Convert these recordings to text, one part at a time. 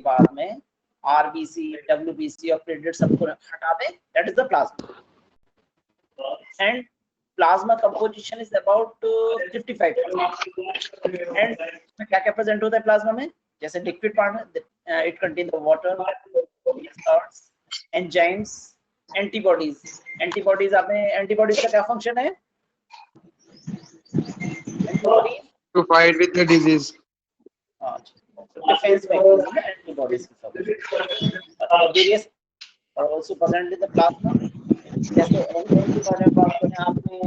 बाद में RBC, WBC और प्लेटलेट सबको हटा दें, that is the plasma. And plasma composition is about 55%। And क्या क्या प्रेजेंट होता है प्लाज्मा में? जैसे लिक्विड पार्ट में it contain the water, salts, enzymes, antibodies. Antibodies आपने, एंटीबॉडीज का क्या फंक्शन है? Antibodies to fight with the disease. Defence mechanism है एंटीबॉडीज की function. Various are also present in the plasma. जैसे एंजाइम के बारे में बात करें, आपने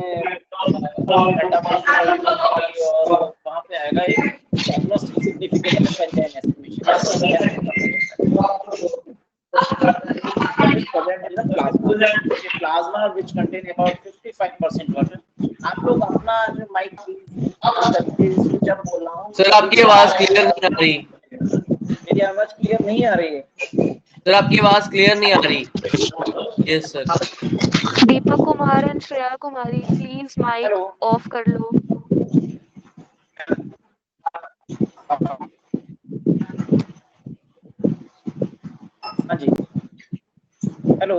और वहां पे आएगा एक diagnostic significance of enzyme estimation. That is present in the plasma. The plasma which contain about 55% water. आप लोग अपना जो माइक स्विच अप बोल रहा हूँ सर, आपकी आवाज क्लियर नहीं आ रही। मेरी आवाज क्लियर नहीं आ रही है सर, आपकी आवाज क्लियर नहीं आ रही। Yes sir. Deepak Kumar and Shreya Kumari, please mic off कर लो। हाँ जी, hello,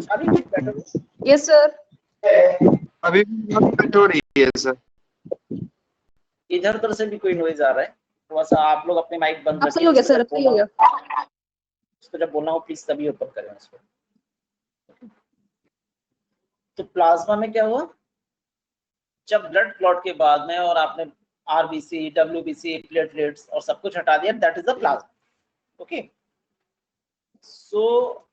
sorry better. Yes sir. अभी भी हो रही है सर। इधर उधर से भी कोई नॉइज आ रहा है, थोड़ा सा आप लोग अपने माइक बंद अब सही हो गया सर, अब सही हो गया। इसको जब बोलना हो प्लीज तभी ओपन करें इसको। तो प्लाज्मा में क्या हुआ? जब ब्लड क्लॉट के बाद में और आपने आरबीसी, डब्ल्यूबीसी, प्लेटलेट्स और सब कुछ हटा दिया, that is the plasma. Okay, so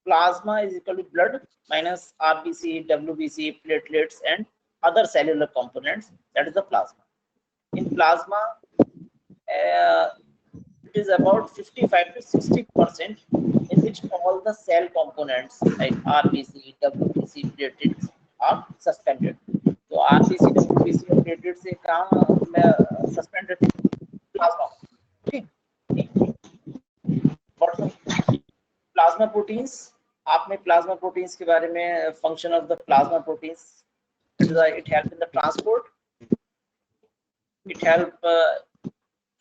plasma is equal to blood minus RBC, WBC, platelets and other cellular components, that is the plasma. In plasma it is about 55 to 60% in which all the cell components like RBC, WBC, platelets are suspended. So RBC, WBC और platelets से कहाँ suspended plasma. Okay, plasma proteins, आपने plasma proteins के बारे में, function of the plasma proteins, it help in the transport, it help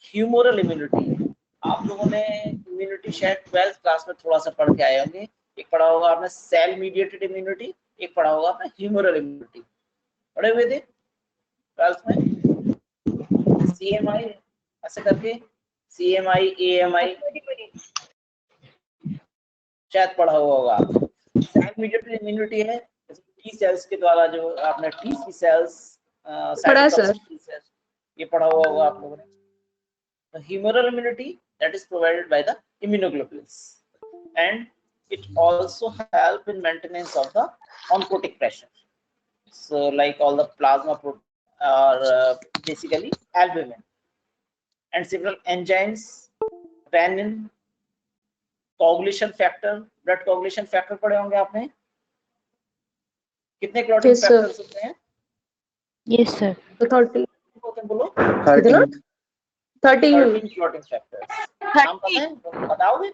humoral immunity. आप लोगों ने इम्यूनिटी शायद 12th क्लास में थोड़ा सा पढ़ के आए होंगे। एक पढ़ा होगा आपने सेल मीडिएटेड इम्यूनिटी, एक पढ़ा होगा आपने ह्यूमरल इम्यूनिटी, पढ़े हुए थे 12th में। CMI ऐसे करके, CMI, AMI शायद पढ़ा हुआ होगा। सेल मीडिएटेड इम्यूनिटी है, टी सेल्स के द्वारा जो आपने टी सेल्स, ये पढ़ा हुआ होगा आप लोगों ने। Humoral immunity that is provided by the immunoglobulins, and it also help in maintenance of the oncotic pressure. So like all the plasma are basically albumin and several enzymes, renin, coagulation factor, blood coagulation factor पढ़े होंगे आपने। कितने clotting factors होते हैं? Yes sir. 30 होते हैं, बोलो। 13 clotting factors। नाम पता है? बताओगे?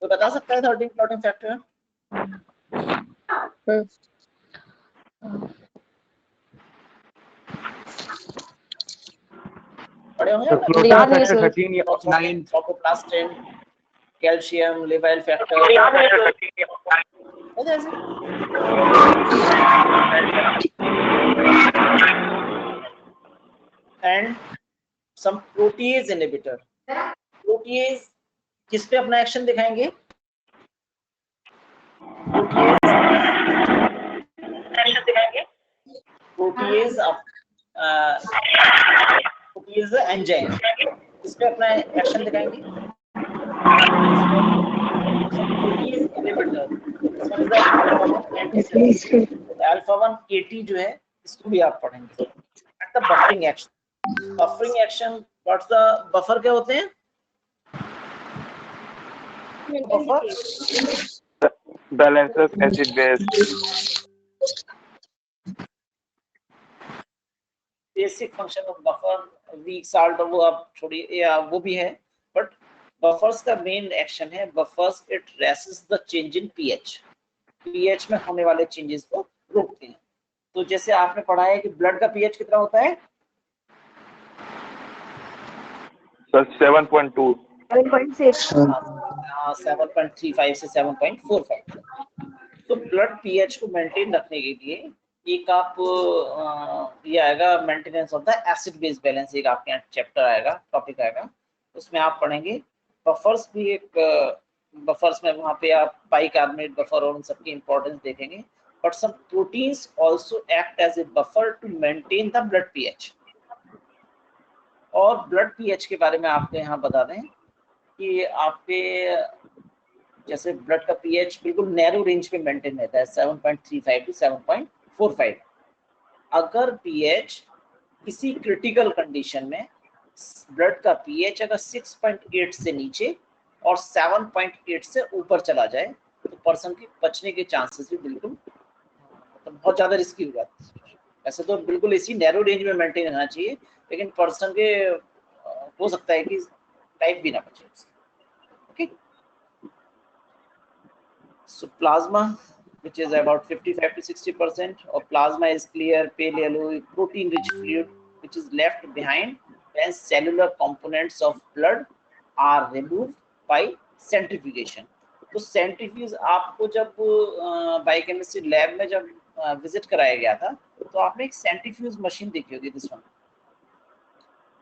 तो बता सकता है 13 clotting factor? पढ़े होंगे ना? 13 tropoplastin, कैल्शियम, लेवाइल factor, and some protease inhibitor. Protease किस पे अपना एक्शन दिखाएंगे? प्रोटीएज प्रोटीएज एंजाइम किस पे अपना एक्शन दिखाएंगे? प्रोटीएज इनहिबिटर, अल्फा 1 AT जो है, इसको भी आप पढ़ेंगे। At the buffering action, buffering action, what's the buffer क्या होते हैं? balances acid base. Basic function of buffer, weak salt, वो आप छोड़िए, या वो भी है, बट बफर्स का मेन एक्शन है, buffers it resist the change in pH में होने वाले चेंजेस को रोकते हैं। तो जैसे आपने पढ़ा है कि ब्लड का पीएच कितना होता है? Sir, 7.2. 7.6. 7.35 से 7.45। तो ब्लड पीएच को मेंटेन रखने के लिए एक आप ये आएगा maintenance of the acid base balance, एक आपके यहाँ चैप्टर आएगा, टॉपिक आएगा, उसमें आप पढ़ेंगे। बफर्स भी एक बफर्स में वहाँ पे आप बाइकार्बोनेट बफर और उन सबकी इंपॉर्टेंस देखेंगे। But some proteins also act as a buffer to maintain the blood pH. और ब्लड पीएच के बारे में आपको यहाँ बता दें कि आपके जैसे ब्लड का पीएच बिल्कुल नैरो रेंज पे मेंटेन रहता है 7.35 टू 7.45। अगर पीएच किसी क्रिटिकल कंडीशन में ब्लड का पीएच अगर 6.8 से नीचे और 7.8 से ऊपर चला जाए तो पर्सन के बचने के चांसेस भी बिल्कुल मतलब बहुत ज्यादा रिस्की हो जाते हैं। ऐसे तो बिल्कुल इसी नैरो रेंज में मेंटेन रहना चाहिए, लेकिन पर्सन के हो सकता है कि लाइफ भी ना बचे। Okay, so plasma, which is about 55 to 60%, or plasma is clear pale yellow protein rich fluid which is left behind when cellular components of blood are removed by centrifugation. तो centrifuge आपको जब biochemistry lab में जब visit कराया गया था तो आपने एक सेंट्रीफ्यूज मशीन देखी होगी, this one.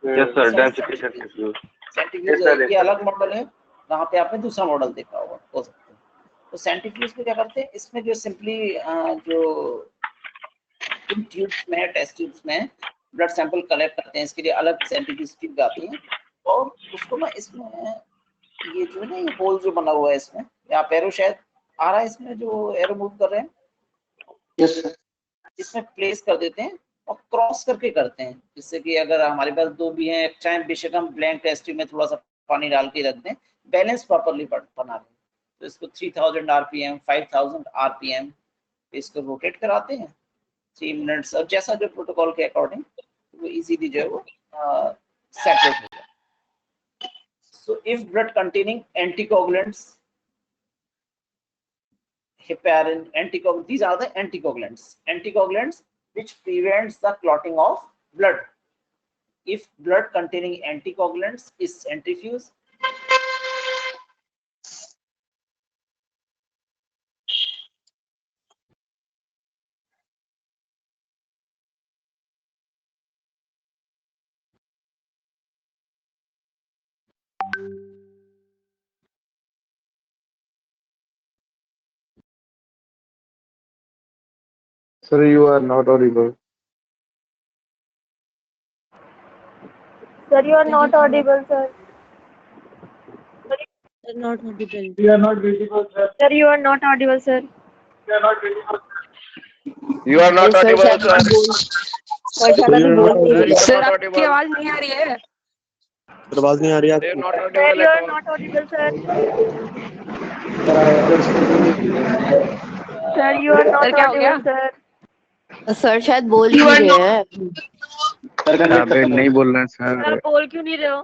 Yes, sir. Density centrifuge. Centrifuge ये अलग मॉडल है, वहाँ पे आपने दूसरा मॉडल देखा होगा, हो सकता है। तो सेंट्रीफ्यूज में क्या करते हैं, इसमें जो सिंपली जो इन ट्यूब्स में टेस्ट ट्यूब्स में ब्लड सैंपल कलेक्ट करते हैं, इसके लिए अलग सेंट्रीफ्यूज ट्यूब आती है और उसको ना इसमें ये जो है ना ये होल जो बना हुआ है इसमें, आप एरो शायद आ रहा है इसमें जो एरो मूव कर रहे हैं, यस सर, इसमें प्लेस कर देते हैं और क्रॉस करके करते हैं, जिससे कि अगर हमारे पास दो भी हैं, चाहे बेशक हम ब्लैंक टेस्ट ट्यूब में थोड़ा सा पानी डाल के रख दें, बैलेंस प्रॉपर्ली बना दें। तो इसको 3000 आरपीएम 5000 आरपीएम इसको रोटेट कराते हैं 3 मिनट्स, और जैसा जो प्रोटोकॉल के अकॉर्डिंग वो इजीली जो है वो सेपरेट हो जाए। So if blood containing anticoagulants, heparin, anticoagulants, these are the anticoagulants which prevents the clotting of blood. If blood containing anticoagulants is centrifused, Sir, you are not audible. Sir, you are not audible, sir. Not audible. You are not visible, sir. Sir, you are not audible, sir. You are not visible. You are not audible, sir. और शायद अभी बोल नहीं रही है। Sir, आपकी आवाज नहीं आ रही है। आवाज नहीं आ रही है You are not Sir, audible you at are all. not audible, sir. Sir, you are not audible, sir. Sir शायद बोल ही नहीं रहे हैं। अबे नहीं बोल रहे हैं सर। सर बोल क्यों नहीं रहे हो?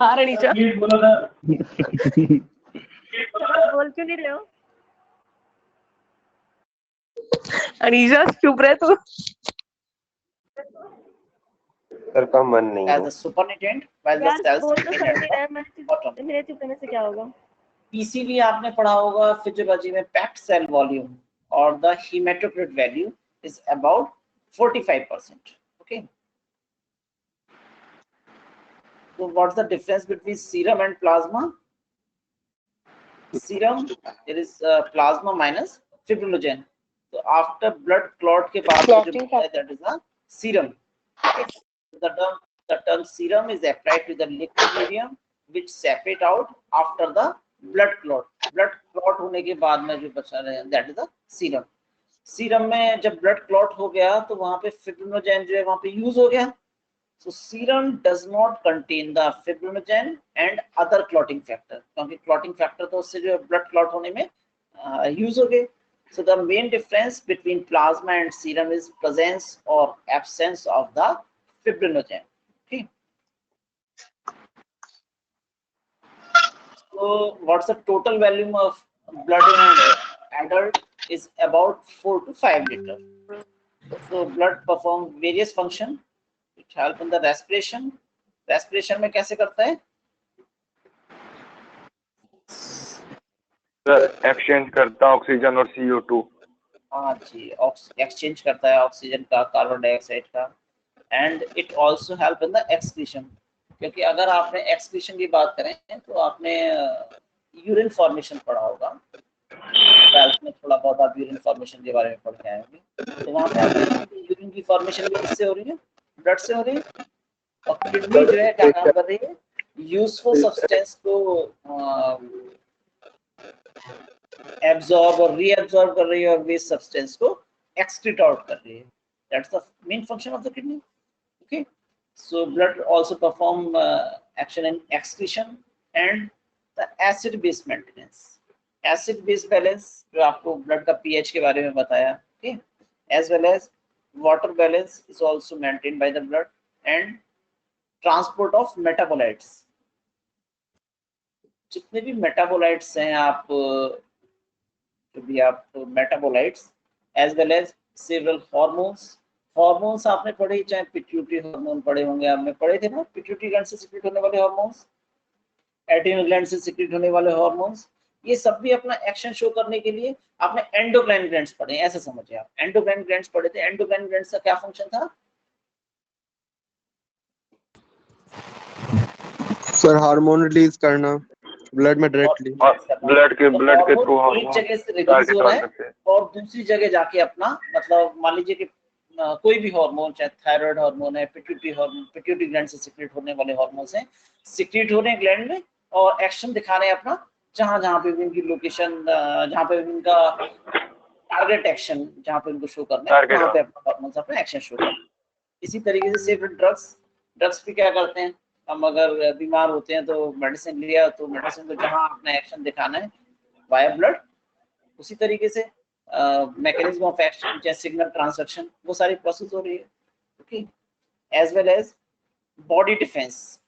हाँ रणीचा। सर बोल क्यों नहीं रहे हो? अनीजा चुप रहे तू। सर का मन नहीं as a supernatant, while the यार cells बोल तो remain सही at नहीं the रहा है, bottom. मेरे चुप रहने से क्या होगा? पीसीवी आपने पढ़ा होगा फिजियोलॉजी में, पैक्ड सेल वॉल्यूम और the hematocrit value is about 45%. Okay. So what's the difference between serum and plasma? Serum, there is plasma minus fibrinogen. So after blood clot के बाद जो बनता है, that is the serum. Okay. The term serum is applied to the liquid medium which separate out after the blood clot. Blood clot होने के बाद में जो बचा रहे, that is the serum. Serum में जब ब्लड क्लॉट हो गया तो वहां पे फिब्रिनोजेन जो है वहां पे यूज हो गया. So serum does not contain the fibrinogen and other clotting factor, क्योंकि क्लॉटिंग फैक्टर तो उससे जो ब्लड क्लॉट होने में यूज हो गए. So the main difference between plasma and serum is presence और एब्सेंस ऑफ द फिब्रिनोजेन. ठीक. So what's the total volume of blood in an adult is about 4 to 5 liter. So blood performs various function it help in the respiration. Respiration में कैसे करता है? Sir exchange करता है oxygen और CO2। हाँ जी, exchange करता है ऑक्सीजन का कार्बन डाइऑक्साइड का। And it also help in the excretion, क्योंकि अगर आपने एक्सक्रीशन की बात करें तो आपने यूरिन फॉर्मेशन पढ़ा होगा, 12th में थोड़ा बहुत आप यूरिन फॉर्मेशन के बारे में पढ़ के आए होंगे। तो वहाँ पे आप देखेंगे कि यूरिन की फॉर्मेशन भी किससे हो रही है? ब्लड से हो रही है। और किडनी जो है क्या काम कर रही है? यूजफुल सब्सटेंस को एब्जॉर्ब और रीएब्जॉर्ब कर रही है और वेस्ट सब्सटेंस को एक्सक्रीट आउट कर रही है। That's the main function of the kidney. Okay, so blood also perform action in excretion and the acid base maintenance। acid base balance जो आपको blood का pH के बारे में बताया, okay, as well as water balance is also maintained by the blood and transport of metabolites। जितने भी metabolites हैं आप जो भी आप metabolites as well as several hormones. Hormones आपने पढ़े, चाहे पिट्यूटरी हार्मोन पढ़े होंगे आपने, पढ़े थे ना, पिट्यूटरी ग्लैंड से सिक्रेट होने वाले हार्मोन्स, एड्रिनल ग्लैंड से सिक्रेट होने वाले हार्मोन्स, ये सब भी अपना एक्शन शो करने के लिए आपने एंडोक्राइन ग्लैंड्स पढ़े, ऐसे समझिए आप एंडोक्राइन ग्लैंड्स पढ़े थे। एंडोक्राइन ग्लैंड्स का क्या फंक्शन था? सर हार्मोन रिलीज करना ब्लड में डायरेक्टली। ब्लड के थ्रू एक जगह से रिलीज हो रहा है और दूसरी जगह जाके अपना, मतलब मान लीजिए कि कोई भी हार्मोन, चाहे थायराइड हार्मोन है, पिट्यूटरी ग्लैंड से सिक्रेट होने वाले हार्मोन्स हैं, सिक्रेट हो रहे हैं ग्लैंड में और एक्शन दिखा रहे हैं अपना, जहां जहां पे इनकी लोकेशन, जहां पे इनका टारगेट एक्शन, जहां पे इनको शो करना है वहां पे अपना हार्मोन्स अपना एक्शन शो करते हैं। इसी तरीके से सिर्फ ड्रग्स भी क्या करते हैं, हम अगर बीमार होते हैं तो मेडिसिन लिया, तो मेडिसिन को जहां अपना एक्शन दिखाना है वाया ब्लड, उसी तरीके से मैकेनिज्म ऑफ एक्शन, जैसे सिग्नल ट्रांसडक्शन, वो सारी प्रोसेस हो रही है। Okay, as well as body defence.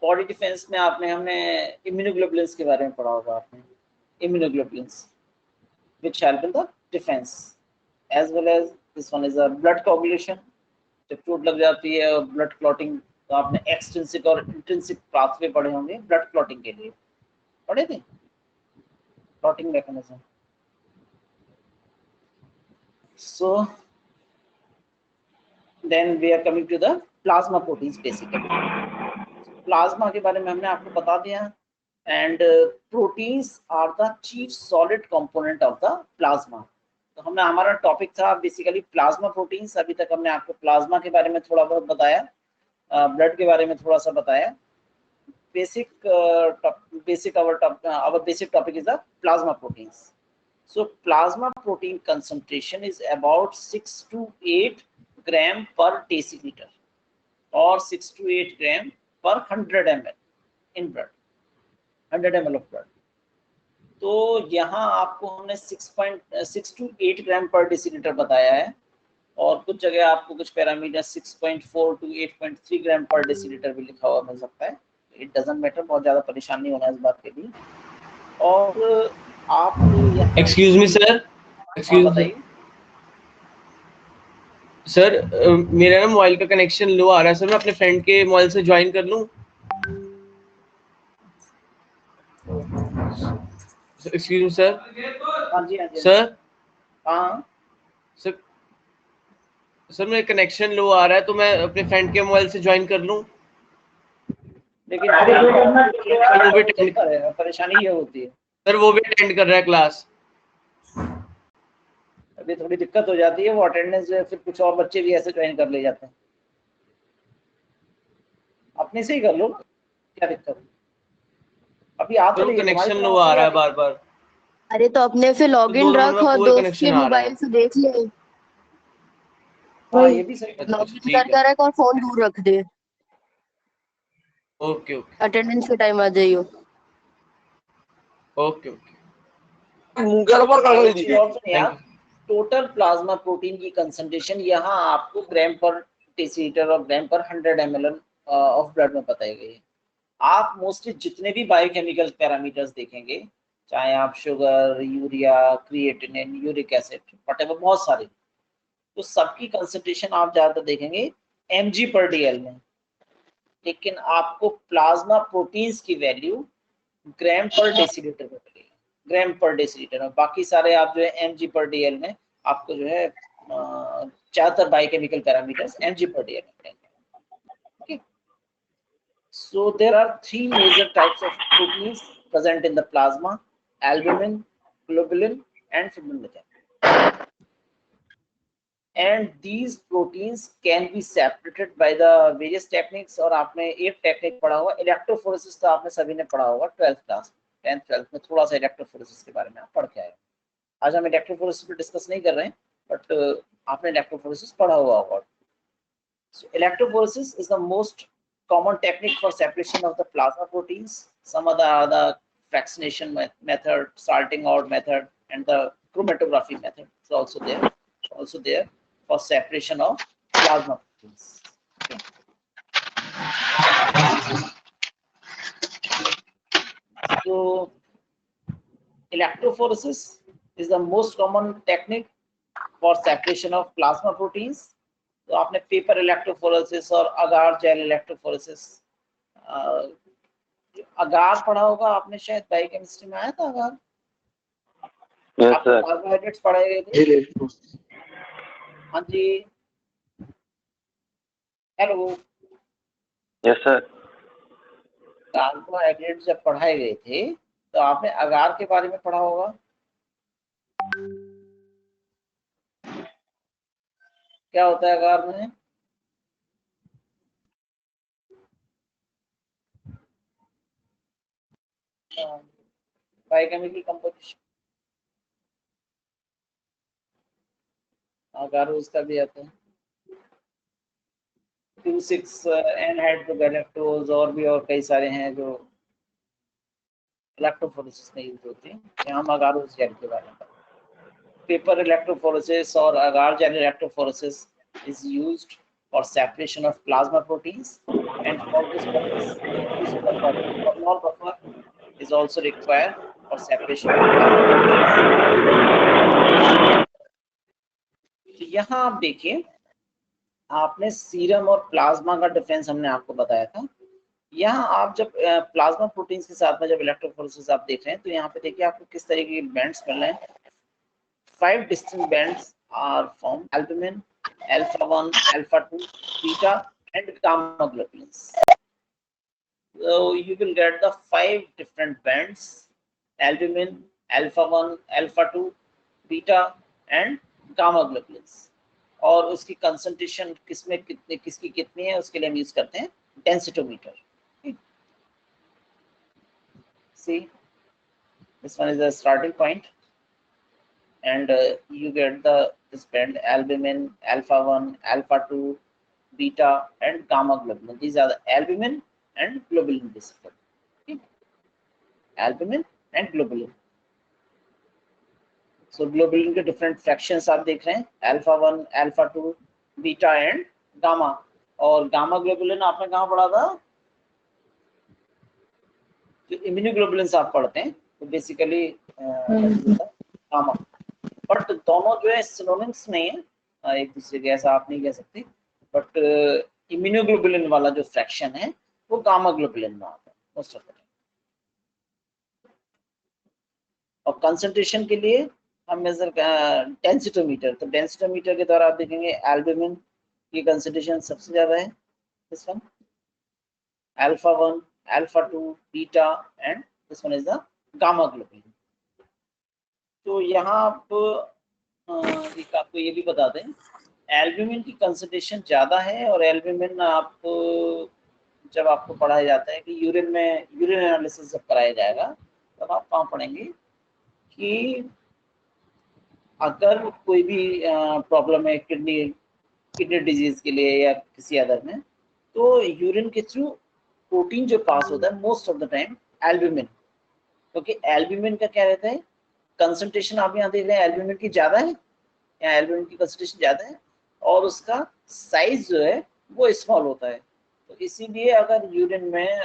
Body defence में हमने इम्यूनोग्लोबुलिन्स के बारे में पढ़ा होगा आपने, immunoglobulins which help in the defense, as well as this one is a blood coagulation। जब चोट लग जाती है और ब्लड क्लॉटिंग, तो आपने एक्सट्रिंसिक और इंट्रिंसिक पाथवे पढ़े होंगे ब्लड क्लॉटिंग के लिए, पढ़े थे clotting mechanism. So then we are coming to the plasma proteins basically। प्लाज्मा के बारे में हमने आपको बता दिया, and proteins are the chief solid component of the plasma. तो हमने, हमारा टॉपिक था बेसिकली प्लाज्मा प्रोटीन्स। अभी तक हमने आपको प्लाज्मा के बारे में थोड़ा बहुत बताया, ब्लड के बारे में थोड़ा सा बताया। Basic our basic topic is the plasma proteins। So plasma protein concentration is about 6 to 8 gram per deciliter or 6 to 8 gram per 100 ml in blood, 100 ml of blood। तो यहाँ आपको हमने 6 to 8 ग्राम पर डेसीलीटर बताया है, और कुछ जगह आपको कुछ पैरामीटर 6.4 to 8.3 ग्राम पर डेसीलीटर भी लिखा हुआ मिल सकता है। इट डजंट मैटर, बहुत ज्यादा परेशान नहीं होना इस बात के लिए। और आप एक्सक्यूज मी सर, बताइए सर, मेरा ना मोबाइल का कनेक्शन लो आ रहा है सर, मैं अपने फ्रेंड के मोबाइल से ज्वाइन कर लूं? Excuse me sir. हाँ जी सर। हाँ सर मेरा कनेक्शन लो आ रहा है, तो मैं अपने फ्रेंड के मोबाइल से ज्वाइन कर लूं? लेकिन वो भी परेशानी ये होती है सर, वो भी अटेंड कर रहा है क्लास। अभी थोड़ी दिक्कत हो जाती है, वो अटेंडेंस जो है, फिर कुछ और बच्चे भी ऐसे ज्वाइन कर ले जाते हैं। अपने से ही कर लो, क्या दिक्कत? अभी आप तो कनेक्शन लो आ रहा है बार बार। अरे तो अपने से लॉगिन रख और दोस्त के मोबाइल से देख ले। हाँ ये भी सही है। लॉगिन कर रख और फोन दूर रख दे। ओके ओके, अटेंडेंस के टाइम आ जाइयो। Okay okay. Total plasma protein की कंसंट्रेशन यहाँ आपको ग्राम पर डेसीलीटर और ग्राम पर 100 ml ऑफ ब्लड में बताई गई है। आप मोस्टली जितने भी बायोकेमिकल पैरामीटर्स देखेंगे, चाहे आप sugar, urea, creatinine, uric acid, whatever, बहुत सारे, तो सबकी कंसंट्रेशन आप ज्यादातर देखेंगे mg/dl में, लेकिन आपको प्लाज्मा प्रोटीन्स की वैल्यू ग्राम पर डेसीलीटर में मिलेगी, ग्राम पर डेसीलीटर में। बाकी सारे आप जो है mg/dl में आपको जो है ज्यादातर बायोकेमिकल पैरामीटर्स mg/dl में मिलेंगे। So there are three major types of proteins present in the plasma: albumin, globulin, and fibrinogen. And these proteins can be separated by the various techniques। और आपने एक टेक्निक पढ़ा होगा इलेक्ट्रोफोरेसिस, तो आपने सभी ने पढ़ा होगा 12th क्लास 10th 12th में थोड़ा सा इलेक्ट्रोफोरेसिस के बारे में आप पढ़ के आए। आज हम इलेक्ट्रोफोरेसिस पे डिस्कस नहीं कर रहे हैं, बट आपने इलेक्ट्रोफोरेसिस पढ़ा हुआ होगा। So electrophoresis is the most common technique for separation of the plasma proteins. Some of the other fractionation method, salting out method, and the chromatography method is also there for separation of plasma proteins. Okay. So electrophoresis is the most common technique for separation of plasma proteins. तो आपने paper electrophoresis और agar gel electrophoresis, अगार पढ़ा होगा आपने शायद, biochemistry में आया था अगार। Yes sir. कार्बोहाइड्रेट्स पढ़ाए गए थे। हाँ जी, हेलो। Yes sir. कार्बोहाइड्रेट्स जब पढ़ाए गए थे तो आपने अगार के बारे में पढ़ा होगा। क्या होता है अगार में? बायोकेमिकल कंपोजिशन अगार उसका भी आता है 2,6-N-हाइड्रोगैलेक्टोज और भी और कई सारे हैं जो इलेक्ट्रोफोरेसिस में यूज होते हैं। यहाँ हम अगार उस जेल के बारे में पेपर इलेक्ट्रोफोरेसिस और agar gel electrophoresis is used for separation of plasma proteins, and for this purpose use of the Bernal buffer is also required for separation of plasma proteins. तो यहाँ आप देखिए, आपने सीरम और प्लाज्मा का difference हमने आपको बताया था। यहाँ आप जब प्लाज्मा प्रोटीन्स के साथ में जब इलेक्ट्रोफोरेसिस आप देख रहे हैं तो यहाँ पे देखिए आपको किस तरीके के बैंड्स मिल रहे हैं। 5 distinct bands are formed: albumin, alpha-1, alpha-2, beta, and gamma globulins. So you will get the 5 different bands: albumin, alpha-1, alpha-2, beta, and gamma globulins. और उसकी कंसंट्रेशन किसमें कितनी किसकी कितनी है उसके लिए हम यूज करते हैं densitometer. See, this one is the starting point. And you get this band: albumin, alpha-1, alpha-2, beta, and gamma globulin. These are the albumin and globulin basically. Okay. Albumin and globulin. So globulin के different fractions आप देख रहे हैं: alpha-1, alpha-2, beta, and gamma. और gamma globulin आपने कहाँ पढ़ा था? जो immunoglobulins आप पढ़ते हैं तो बेसिकली gamma। बट दोनों जो है सिनोनिम्स नहीं है एक दूसरे के, ऐसा आप नहीं कह सकते। बट इम्यूनोग्लोबुलिन वाला जो फ्रैक्शन है वो गामा ग्लोबुलिन में आता है मोस्ट ऑफ द टाइम। और कंसंट्रेशन के लिए हम मेजर डेंसिटोमीटर, तो डेंसिटोमीटर के द्वारा आप देखेंगे एल्ब्यूमिन की कंसंट्रेशन सबसे ज्यादा है, this one alpha-1, alpha-2, beta, and this one is the gamma globulin। तो यहाँ आप आपको ये भी बता दें, एल्ब्यूमिन की कंसंट्रेशन ज़्यादा है। और एल्ब्यूमिन आप जब आपको पढ़ाया जाता है कि यूरिन में यूरिन एनालिसिस जब कराया जाएगा तब आप वहाँ पढ़ेंगे कि अगर कोई भी प्रॉब्लम है किडनी डिजीज के लिए या किसी अदर में, तो यूरिन के थ्रू प्रोटीन जो पास होता है most of the time albumin, क्योंकि एल्ब्यूमिन का क्या रहता है कंसंट्रेशन, आप यहाँ देख रहे हैं एल्ब्यूमिन की ज्यादा है, यहाँ एल्ब्यूमिन की कंसंट्रेशन ज्यादा है और उसका साइज जो है वो स्मॉल होता है। तो इसीलिए अगर यूरिन में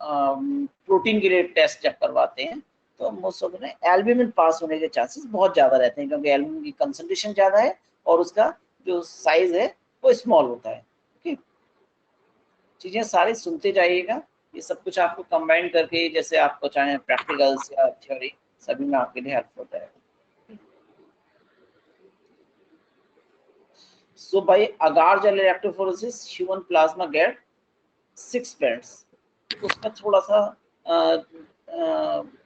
प्रोटीन के लिए टेस्ट जब करवाते हैं तो मोस्ट ऑफ द एल्ब्यूमिन पास होने के चांसेस बहुत ज्यादा रहते हैं, क्योंकि एल्ब्यूमिन की कंसंट्रेशन ज्यादा है और उसका जो साइज है वो स्मॉल होता है। ओके, चीजें सारी सुनते जाइएगा, ये सब कुछ आपको कंबाइन करके, जैसे आपको चाहे प्रैक्टिकल्स या थ्योरी, सभी में आपके लिए हेल्प होता है। So by agar gel electrophoresis, human plasma get 6 bands। उसमें थोड़ा सा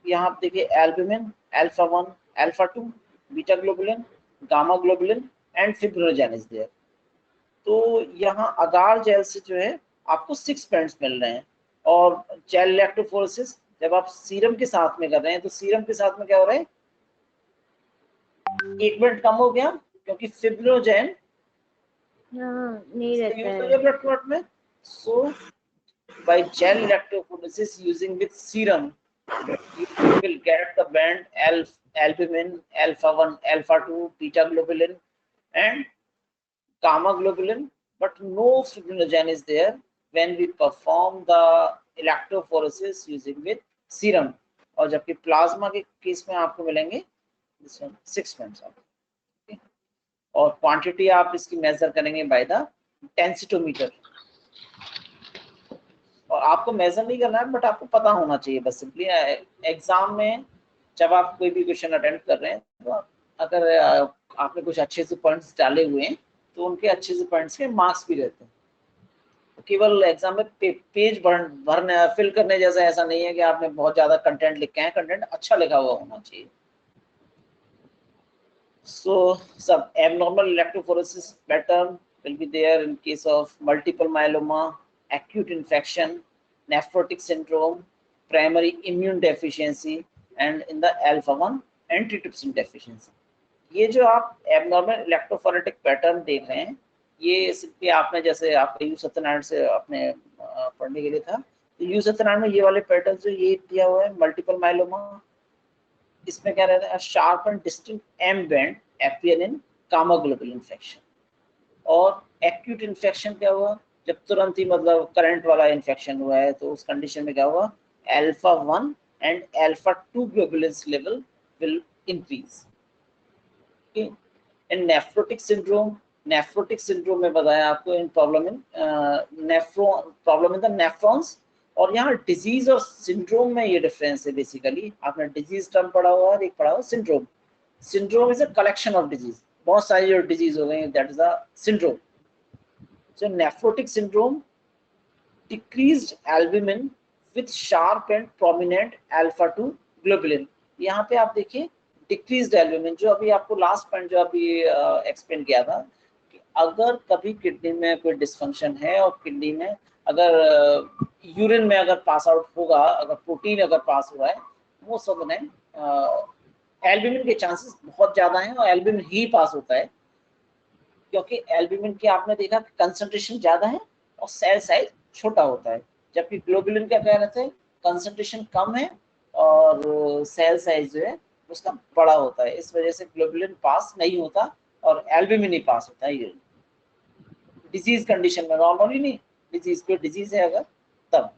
यहाँ आप देखिए albumin, alpha 1, alpha 2, beta globulin, gamma globulin and fibrinogen is there. तो यहाँ अगार जेल से जो है आपको 6 बैंड्स मिल रहे हैं। और जेल इलेक्ट्रोफोरेसिस जब आप सीरम के साथ में कर रहे हैं, तो सीरम के साथ में क्या हो रहा है, एक बैंड कम हो गया, क्योंकि फिब्रिनोजेन नहीं रहता है। ब्लड क्लॉट में। सो by gel electrophoresis using with serum, you will get the band albumin, alpha 1, alpha 2, beta globulin and gamma globulin, but no fibrinogen is there when we perform the electrophoresis using with serum। और जबकि plasma के case में आपको मिलेंगे 6 bands। और quantity आप इसकी major करेंगे बाय द डेंसिटोमीटर। और आपको मेजर नहीं करना है, बट आपको पता होना चाहिए बस सिंपली। एग्जाम में जब आप कोई भी क्वेश्चन अटेम्प्ट कर रहे हैं, तो अगर आपने कुछ अच्छे से पॉइंट्स डाले हुए हैं, तो उनके अच्छे से पॉइंट्स के मार्क्स भी रहते हैं। तो केवल एग्जाम में पेज भरने फिल करने जैसा ऐसा नहीं है कि आपने बहुत ज्यादा कंटेंट लिखे हैं, कंटेंट अच्छा लिखा हुआ होना चाहिए। So some abnormal electrophoresis pattern will be there in case of multiple myeloma, acute infection, nephrotic syndrome, primary immune deficiency and in the alpha 1 antitrypsin deficiency। ये जो आप abnormal electrophoretic pattern देख रहे हैं, ये सिर्फ आपने जैसे आपने यू सत्यनारायण से आपने पढ़ने के लिए था, तो यू सत्यनारायण में ये वाले पैटर्न जो ये दिया हुआ है, मल्टीपल माइलोमा, इसमें क्या रहता है, sharp and distinct M band appear in gamma globulin infection. और एक्यूट इन्फेक्शन क्या हुआ, जब तुरंत ही मतलब करंट वाला इन्फेक्शन हुआ है, तो उस कंडीशन में क्या हुआ, alpha 1 and alpha 2 globulins level will increase. In nephrotic syndrome में बताया आपको इन प्रॉब्लम इन द नेफ्रॉन्स। और यहाँ डिजीज और सिंड्रोम में ये डिफरेंस है। बेसिकली आपने डिजीज टर्म पढ़ा हुआ है, एक पढ़ा हुआ syndrome. Syndrome is a collection of disease, बहुत सारी जो डिजीज हो गई, that is a syndrome. So nephrotic syndrome, decreased albumin with sharp and prominent alpha 2 globulin. यहाँ पे आप देखिए डिक्रीज्ड एल्बुमिन, जो अभी आपको लास्ट पॉइंट जो अभी एक्सप्लेन किया था, कि अगर कभी किडनी में कोई डिसफंक्शन है और किडनी में अगर यूरिन में अगर पास आउट होगा, अगर प्रोटीन अगर पास हुआ है, वो सब ने एल्बुमिन के चांसेस बहुत ज्यादा हैं, और एल्बुमिन ही पास होता है, क्योंकि एल्बुमिन की आपने देखा कि कंसंट्रेशन ज्यादा है और सेल साइज छोटा होता है, जबकि ग्लोबुलिन क्या कह रहे थे, कंसंट्रेशन कम है और सेल साइज जो है उसका बड़ा होता है। इस वजह से ग्लोबुलिन पास नहीं होता और एल्बुमिन ही पास होता है। ये डिजीज कंडीशन में, नॉर्मली नहीं, डिजीज कोई डिजीज है अगर तब।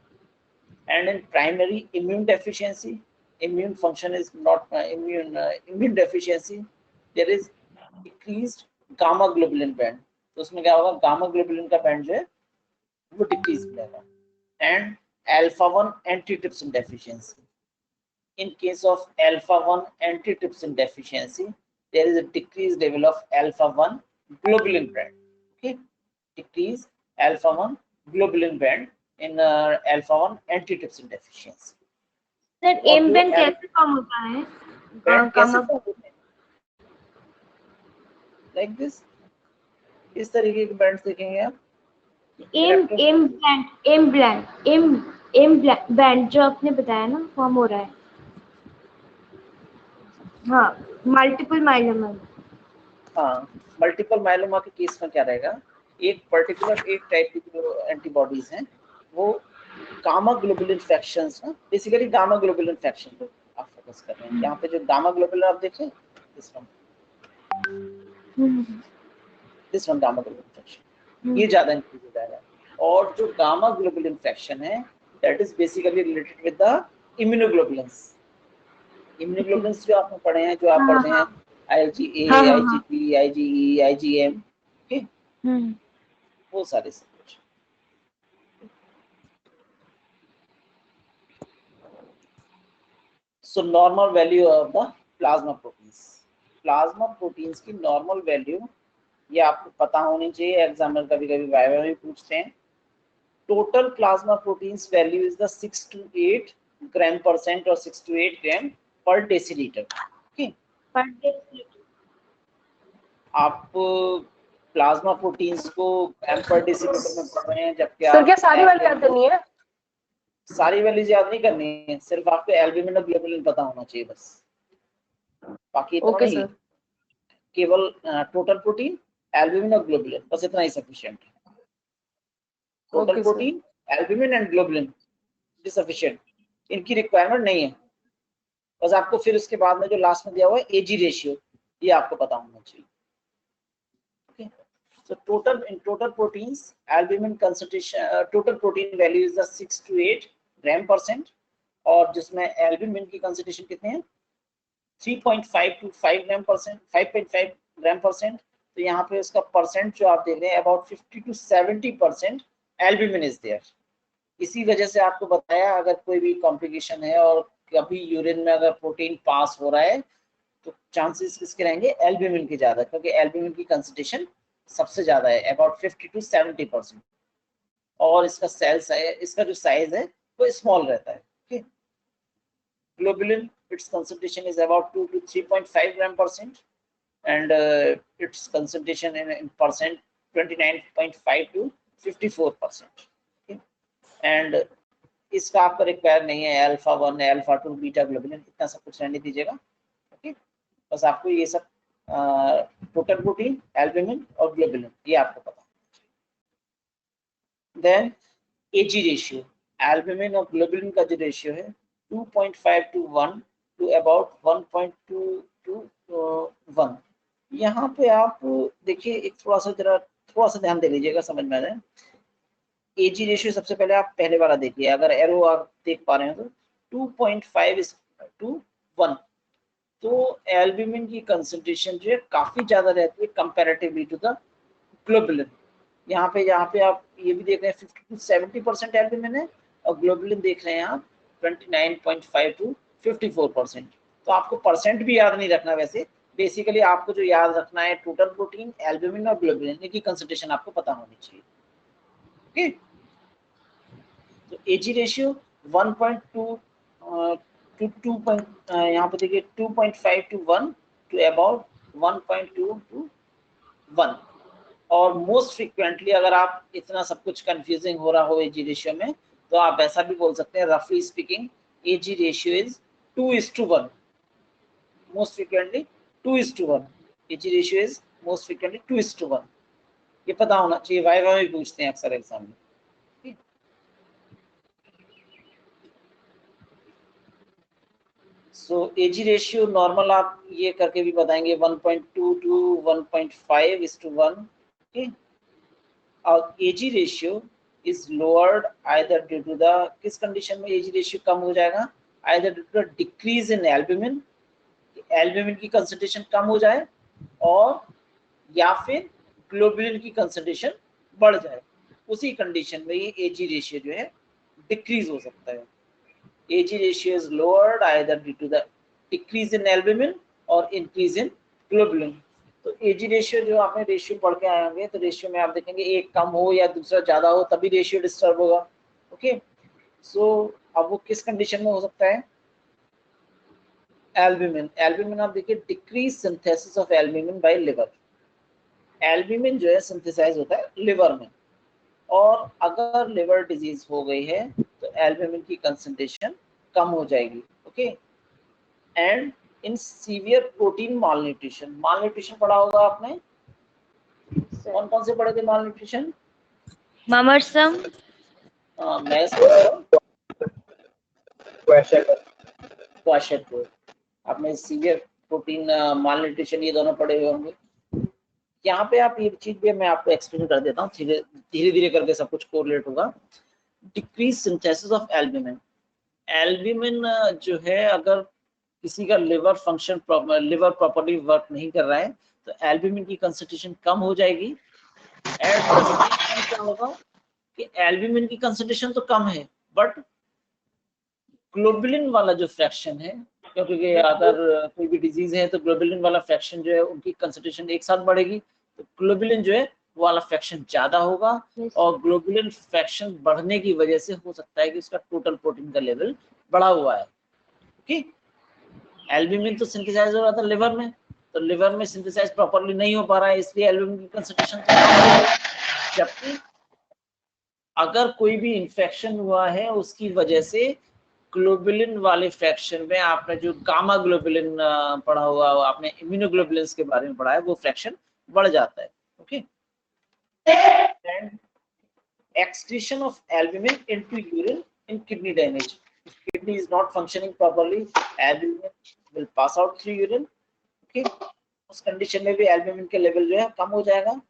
And in primary immune deficiency, immune function is not immune deficiency, there is decreased gamma globulin band। तो उसमें क्या होगा, गामा ग्लोबुलिन का बैंड जो है वो डिक्रीज हो जाएगा। And alpha 1 antitrypsin deficiency, in case of alpha 1 antitrypsin deficiency, there is a decreased level of alpha 1 globulin band। Okay, decrease alpha 1 globulin band in alpha 1 antitrypsin deficiency। Sir M band कैसे कम होता है? Like this, इस तरीके के bands देखेंगे आप। M band जो आपने बताया ना, फॉर्म हो रहा है। हाँ, मल्टीपल माइलोमा। हाँ, मल्टीपल माइलोमा के केस में क्या रहेगा, एक पर्टिकुलर एक टाइप की जो एंटीबॉडीज हैं वो gamma globulin infections, basically gamma globulin infection पे आप फोकस कर रहे हैं। यहाँ पे जो गामा ग्लोबुलिन आप देखें, this one gamma globulin infection, ये ज्यादा इंक्रीज हो जाएगा। और जो गामा ग्लोबुलिन इन्फेक्शन है, that is basically related with the immunoglobulins. Immunoglobulins जो आपने पढ़े हैं, जो आप पढ़ते हैं IgA, IgG, IgE, IgM, वो सारे सब कुछ। So normal value of the plasma proteins, plasma proteins की नॉर्मल वैल्यू ये आपको पता होनी चाहिए, एग्जामिनर कभी कभी वाइवा में पूछते हैं। Total plasma proteins value is the 6 to 8 gram percent और 6 to 8 ग्राम पर डेसीलीटर। आप प्लाज्मा प्रोटीन्स को ग्राम पर डेसीलीटर में पढ़ रहे हैं, जबकि सर क्या सारी वाली याद करनी है? सारी वैल्यूज याद नहीं करनी है, सिर्फ आपको एल्ब्यूमिन और ग्लोबुलिन पता होना चाहिए बस, बाकी ओके नहीं। सर। केवल टोटल प्रोटीन, एल्ब्यूमिन और ग्लोबुलिन, बस इतना ही सफिशिएंट है। Total Okay, sir. Protein, albumin and globulin is sufficient, इनकी रिक्वायरमेंट नहीं है। बस आपको फिर उसके बाद में जो लास्ट में दिया हुआ है एजी रेशियो, ये आपको पता होना चाहिए। Okay, so total proteins albumin concentration total protein value is the 6 to 8 gram percent, और जिसमें एल्ब्यूमिन की कंसंट्रेशन कितने हैं 3.5 to 5 gram percent, 5.5 gram percent. तो यहाँ पे उसका परसेंट जो आप देख रहे हैं about 50 to 70% albumin is there. इसी वजह से आपको बताया अगर कोई भी कॉम्प्लिकेशन है और कभी यूरिन में अगर प्रोटीन पास हो रहा है तो चांसेस किसके रहेंगे, एल्ब्यूमिन के ज्यादा, क्योंकि एल्ब्यूमिन की कंसंट्रेशन सबसे ज्यादा है अबाउट 50 to 70%, और इसका सेल साइज, इसका जो साइज है वो स्मॉल रहता है। Okay, globulin its concentration is about 2 to 3.5 gram percent, and its concentration in percent 29.5 to 54%। okay? and इसका आपका रिक्वायर नहीं है अल्फा 1, अल्फा 2, बीटा ग्लोबुलिन, इतना सब कुछ रहने दीजिएगा। ओके, बस आपको ये सब टोटल प्रोटीन, एल्ब्यूमिन और ग्लोबुलिन ये आपको पता। देन एजी रेशियो, एल्ब्यूमिन और ग्लोबुलिन का जो रेशियो है 2.5 to 1 to about 1.2 to 1। यहाँ पे आप देखिए एक थोड़ा सा ध्यान दे लीजिएगा, समझ में आ जाए। एजी रेशियो सबसे पहले आप पहले वाला देखिए, अगर एरो आप देख पा रहे हैं तो 2.5 to 1, तो एल्ब्यूमिन की कंसंट्रेशन जो है काफी ज्यादा रहती है कंपैरेटिवली टू द ग्लोबुलिन। यहाँ पे आप ये भी देख रहे हैं 50 to 70% एल्ब्यूमिन है, और ग्लोबुलिन देख रहे हैं आप 29.5 to 54%। तो आपको परसेंट भी याद नहीं रखना, वैसे बेसिकली आपको जो याद रखना है टोटल प्रोटीन, एल्ब्यूमिन और ग्लोबुलिन, इनकी कंसंट्रेशन आपको पता होनी चाहिए। ओके, तो एजी रेशियो 1.2 to 2. यहाँ पे देखिए 2.5 to 1 to about 1.2 to 1। और मोस्ट फ्रीक्वेंटली अगर आप इतना सब कुछ कंफ्यूजिंग हो रहा हो एजी रेशियो में, तो आप ऐसा भी बोल सकते हैं रफली speaking AG ratio is 2:1। Most frequently 2:1, AG ratio is most frequently 2:1। ये पता होना चाहिए, वाइवा में पूछते हैं अक्सर एग्जाम में। सो एजी रेशियो नॉर्मल आप ये करके भी बताएंगे 1.2 to 1.5:1। और AG ratio is lowered either due to the, किस कंडीशन में एजी रेशियो कम हो जाएगा, either due to the decrease in albumin, albumin की कंसंट्रेशन कम हो जाए, और या फिर ग्लोबुलिन की कंसंट्रेशन बढ़ जाए, उसी कंडीशन में ये एजी रेशियो जो है डिक्रीज हो सकता है। AG ratio is lowered either due to the decrease in albumin or increase in globulin। तो AG ratio जो आपने रेशियो पढ़ के आए होंगे, तो रेशियो में आप देखेंगे एक कम हो या दूसरा ज्यादा हो तभी रेशियो डिस्टर्ब होगा। ओके, सो अब वो किस कंडीशन में हो सकता है, एल्ब्यूमिन आप देखिए decrease synthesis of albumin bye liver. Albumin जो है सिंथेसाइज होता है लिवर में, और अगर लिवर डिजीज हो गई है तो एल्ब्यूमिन की कंसंट्रेशन कम हो जाएगी। Okay, and in severe protein malnutrition, malnutrition पढ़ा होगा आपने, कौन से पढ़े थे मालन्यूट्रिशन? Mamersum, क्वेश्चन आपने सीवियर प्रोटीन मालन्यूट्रिशन ये दोनों पढ़े हुए होंगे। यहाँ पे आप ये चीज भी मैं आपको एक्सप्लेन कर देता हूँ, धीरे धीरे करके सब कुछ कोरिलेट होगा। Decrease synthesis of albumin, albumin जो है अगर किसी का लिवर प्रॉपर्ली वर्क नहीं कर रहा है तो एल्ब्यूमिन की कंसंट्रेशन कम हो जाएगी। एट द सेम टाइम क्या होगा कि एल्ब्यूमिन की कंसंट्रेशन तो कम है, बट ग्लोबुलिन वाला जो फ्रैक्शन है क्योंकि अगर कोई भी डिजीज है तो ग्लोबुलिन वाला फ्रैक्शन जो है उनकी कंसंट्रेशन एक साथ बढ़ेगी, तो ग्लोबुलिन जो है वो वाला फ्रैक्शन ज्यादा होगा, और ग्लोबुलिन फ्रैक्शन बढ़ने की वजह से हो सकता है कि उसका टोटल प्रोटीन का लेवल बढ़ा हुआ है। ओके, एल्ब्यूमिन तो सिंथेसाइज हो रहा था लिवर में, तो लिवर में सिंथेसाइज प्रॉपर्ली नहीं हो पा रहा है, इसलिए एल्ब्यूमिन की कंसंट्रेशन तो कम हो गई। जबकि अगर कोई भी इंफेक्शन हुआ है उसकी वजह से ग्लोबुलिन वाले फ्रैक्शन में, आपने जो गामा ग्लोबुलिन पढ़ा हुआ, आपने इम्यूनोग्लोबुलिन्स के बारे में पढ़ा है, वो फ्रैक्शन बढ़ जाता है। Okay, excretion of albumin into urine in kidney damage. If kidney is not functioning properly, albumin will pass out through urine. Okay, उस कंडीशन में भी एल्ब्यूमिन के लेवल जो है कम हो जाएगा।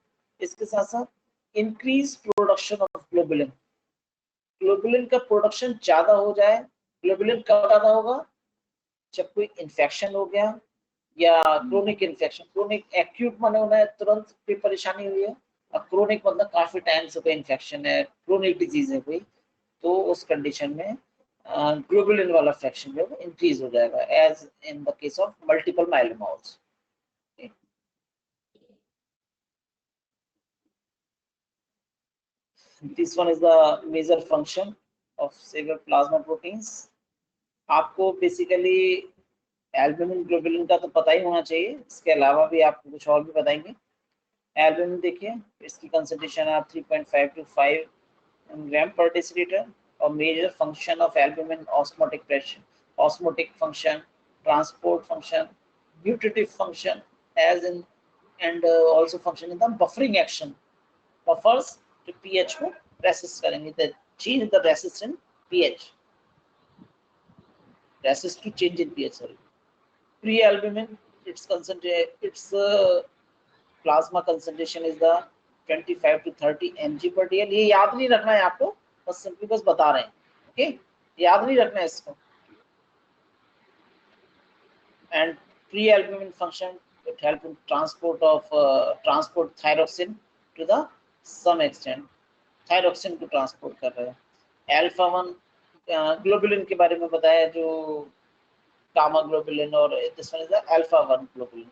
इसके साथ साथ increase production of globulin, globulin का प्रोडक्शन ज्यादा हो जाए। ग्लोबुलिन कब ज्यादा होगा? जब कोई इन्फेक्शन हो गया या क्रोनिक इन्फेक्शन, क्रोनिक एक्यूट माने उन्हें तुरंत कोई परेशानी हुई है, और क्रोनिक मतलब काफी टाइम से कोई इन्फेक्शन है, क्रोनिक डिजीज है कोई, तो उस कंडीशन में ग्लोबुलिन वाला फ्रैक्शन जो है इंक्रीज हो जाएगा, as in the case of multiple myeloma also. This one is the major function of several plasma proteins. आपको बेसिकली एल्ब्यूमिन ग्लोबुलिन का तो पता ही होना चाहिए, इसके अलावा भी आपको कुछ और भी बताएंगे। एल्ब्यूमिन देखिए, इसकी कंसंट्रेशन आप 3.5 to 5 ग्राम पर डेसीलीटर, और major function of albumin osmotic pressure, osmotic function, transport function, nutritive function, as in and also function in the buffering action. Buffers जो पीएच को रेसिस्ट करेंगे, the change the resist in pH, resist to change in pH. Sorry, pre-albumin, its plasma concentration is the 25 to 30 mg per dl। ये याद नहीं रखना है आपको, बस सिंपली बस बता रहे हैं। ओके, याद नहीं रखना है इसको। and pre-albumin function, it help in transport thyroxine to the some extent, thyroxine को ट्रांसपोर्ट कर रहे हैं। अल्फा 1 ग्लोबुलिन के बारे में बताया, जो गामा ग्लोबुलिन, और this one is the alpha 1 globulin.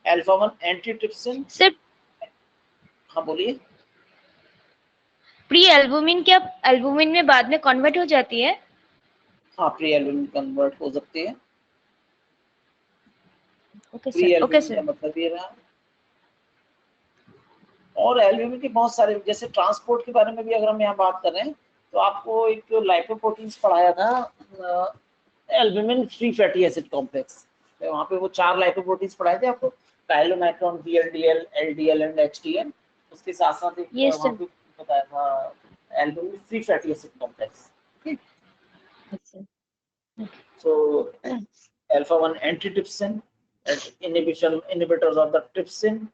Alpha 1 antitrypsin. सिर्फ हाँ बोलिए। प्री एल्बुमिन क्या एल्बुमिन में बाद में कन्वर्ट हो जाती है? हाँ, प्री एल्बुमिन कन्वर्ट हो सकती है। Okay pre sir, okay albumin का सर। मतलब ये रहा। और एल्बुमिन के बहुत सारे, जैसे ट्रांसपोर्ट के बारे में भी अगर हम यहाँ बात कर रहे हैं, तो आपको एक लाइपोप्रोटीन्स पढ़ाया था, albumin free fatty acid complex, तो वहाँ पे वो 4 लाइपोप्रोटीन्स पढ़ाए थे आपको, काइलोनाइट्रॉन, VLDL, LDL एंड HDL। उसके साथ साथ एक वहाँ पे बताया था albumin free fatty acid complex. So alpha 1 antitrypsin, inhibitors of the trypsin,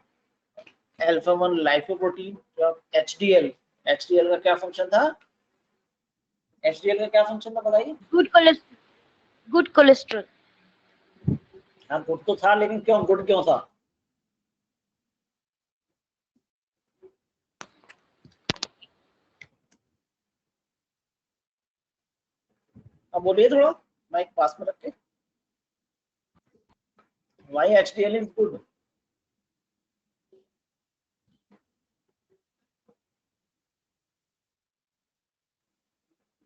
alpha 1 lipoprotein, HDL, HDL का क्या फंक्शन था? HDL का क्या फंक्शन था बताइए? Good cholesterol. हाँ, गुड तो था, लेकिन क्यों गुड क्यों था? अब बोलिए थोड़ा, माइक पास में रख के। Why HDL is good?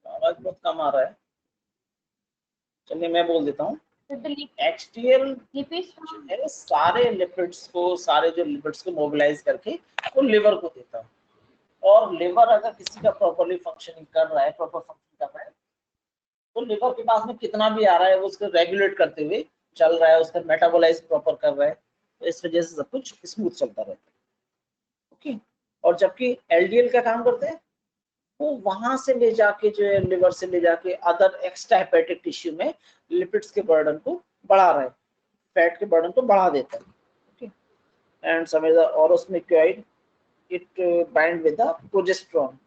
आवाज बहुत कम आ रहा है, चलिए मैं बोल देता हूँ। HDL है सारे लिपिड्स को, सारे जो लिपिड्स को मोबिलाइज करके वो लिवर को देता है, और लिवर अगर किसी का प्रॉपर्ली फंक्शनिंग कर रहा है, प्रॉपर फंक्शन कर रहा है, तो लिवर के पास में कितना भी आ रहा है वो उसको रेगुलेट करते हुए चल रहा है, उसका मेटाबोलाइज प्रॉपर कर रहा है, तो इस वजह से सब कुछ स्मूथ चलता रहता है। ओके, और जबकि LDL का काम करते हैं, वो वहां से ले जाके जो है, लिवर से ले जाके अदर एक्स्ट्रा हेपेटिक टिश्यू में लिपिड्स के बर्डन को बढ़ा रहा है, फैट के बर्डन को बढ़ा देता है। Okay, and some is the orosomucoid, it bind with the progesterone.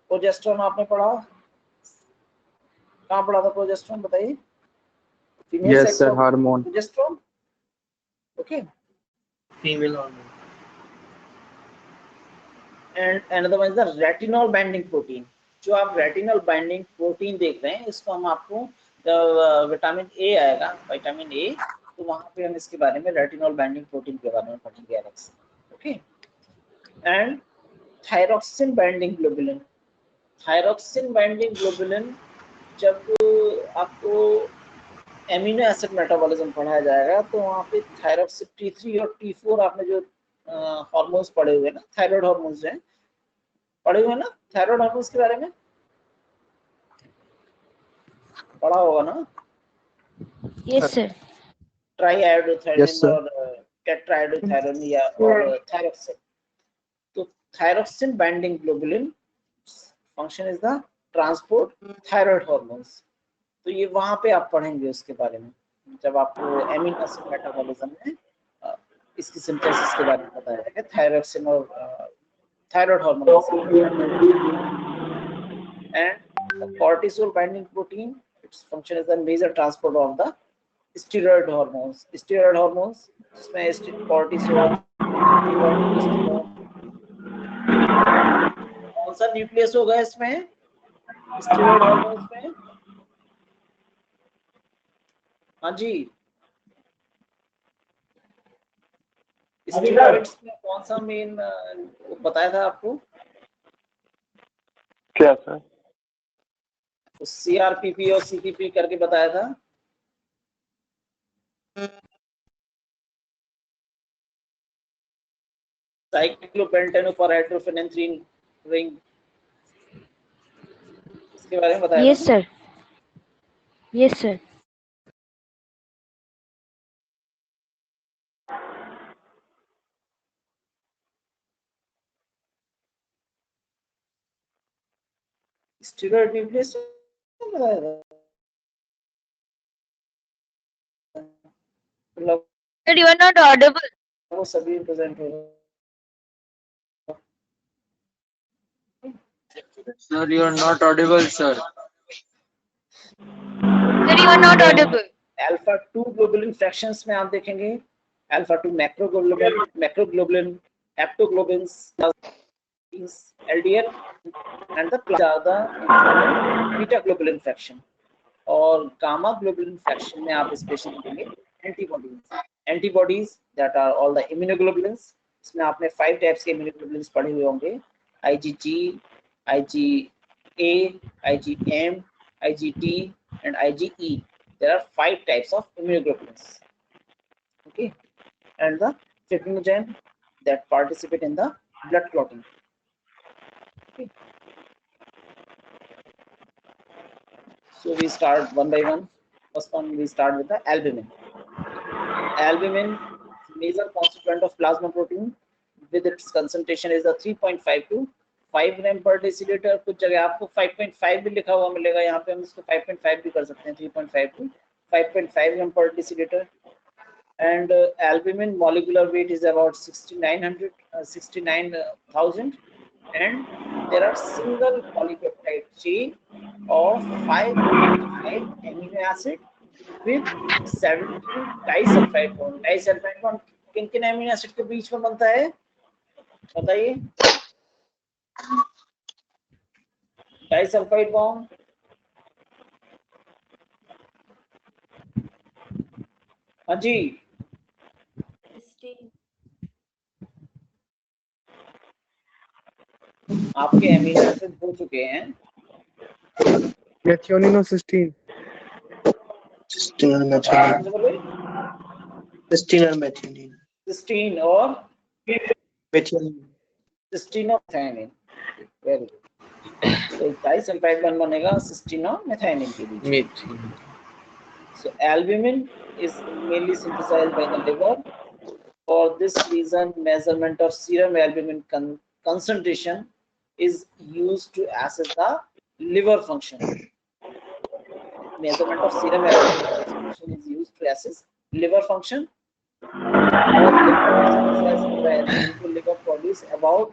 Progesterone आपने पढ़ा, कहाँ पढ़ा था प्रोजेस्टेरोन बताइए? Yes sir, hormone. Progesterone, okay, female hormone. And another one is the retinol binding protein. जो आप रेटिनॉल बाइंडिंग प्रोटीन देख रहे हैं, इसको हम आपको जब विटामिन ए आएगा, विटामिन ए, तो वहाँ पे हम इसके बारे में रेटिनॉल बाइंडिंग प्रोटीन के बारे में पढ़ेंगे अलग से। Okay, and thyroxine binding globulin. Thyroxine binding globulin जब आपको एमिनो एसिड मेटाबॉलिज्म पढ़ाया जाएगा तो वहाँ पे थायरॉक्सिन T3 और T4 आपने जो हार्मोन्स पढ़े हुए ना, थायराइड हार्मोन्स हैं पढ़े हुए ना, थायराइड हार्मोन्स के बारे में पढ़ा होगा ना? Yes, sir. ट्राईआयोडोथायरोन Yes, sir. और टेट्राआयोडोथायरोन या और थायरॉक्सिन। तो thyroxine binding globulin function is the transport thyroid hormones. तो ये वहां पे आप पढ़ेंगे उसके बारे में जब आपको एमिनो एसिड मेटाबॉलिज्म में इसकी सिंथेसिस के बारे में बताया जाएगा, थायरॉक्सिन और thyroid hormone. And cortisol binding protein, its function is the major transport of the steroid hormones। steroid hormones जिसमें cortisol, कौन सा न्यूक्लियस होगा इसमें स्टेरॉइड हार्मोन्स में? हाँ जी, स्टेरॉइड्स में कौन सा मेन बताया था आपको? क्या सर? CRPP और CPP करके बताया था। साइक्लोपेंटेनोफॉरहाइड्रोफेनेंथ्रीन रिंग, इसके बारे में बताया Yes, था। sir. Yes, sir. Steroid nucleus बताया था। मतलब Sir, you are not audible. वो सभी प्रेजेंट हो रहे। Sir, you are not audible, sir. Sir, you are not audible. Alpha 2 globulin fractions में आप देखेंगे alpha 2 macroglobulin, haptoglobins, LDL and the ज्यादा बीटा ग्लोबुलिन फ्रैक्शन। और गामा ग्लोबुलिन फ्रैक्शन में आप स्पेशली देखेंगे antibodies that are all the immunoglobulins. इसमें आपने 5 टाइप्स के इम्यूनोग्लोबुलिन्स पढ़े हुए होंगे, IgG, IgA, IgM, IgT and IgE। There are 5 types of immunoglobulins, okay, and the fibrinogen that participate in the blood clotting, okay. So we start one by one. First one, we start with the albumin. Albumin, major constituent of plasma protein, with its concentration is the 3.5 to 5 ग्राम पर decilitre. कुछ जगह आपको 5.5 भी लिखा हुआ मिलेगा, यहाँ पे हम इसको 5.5 भी कर सकते हैं, 3.5 to 5.5 ग्राम पर decilitre. And albumin molecular weight is about 69,000, and there are single polypeptide chain of 5 amino acid with 17 disulfide bond। disulfide bond किन किन एमिनो एसिड के बीच में बनता है बताइए? डाइसल्फाइड बॉन्ड हाँ जी, आपके एमिनो एसिड हो चुके हैं। Methionine or cysteine? Cysteine or methionine. Cysteine or methionine. Cysteine और Methionine. सिस्टीन और मेथाइनिन। Very good. तो डाइसल्फाइड बॉन्ड बनेगा सिस्टीन और मेथाइनिन के बीच। So albumin is mainly synthesized by the liver. For this reason, measurement of serum albumin concentration is used to assess the liver function। measurement of serum albumin concentration is used to assess liver function। और liver produce about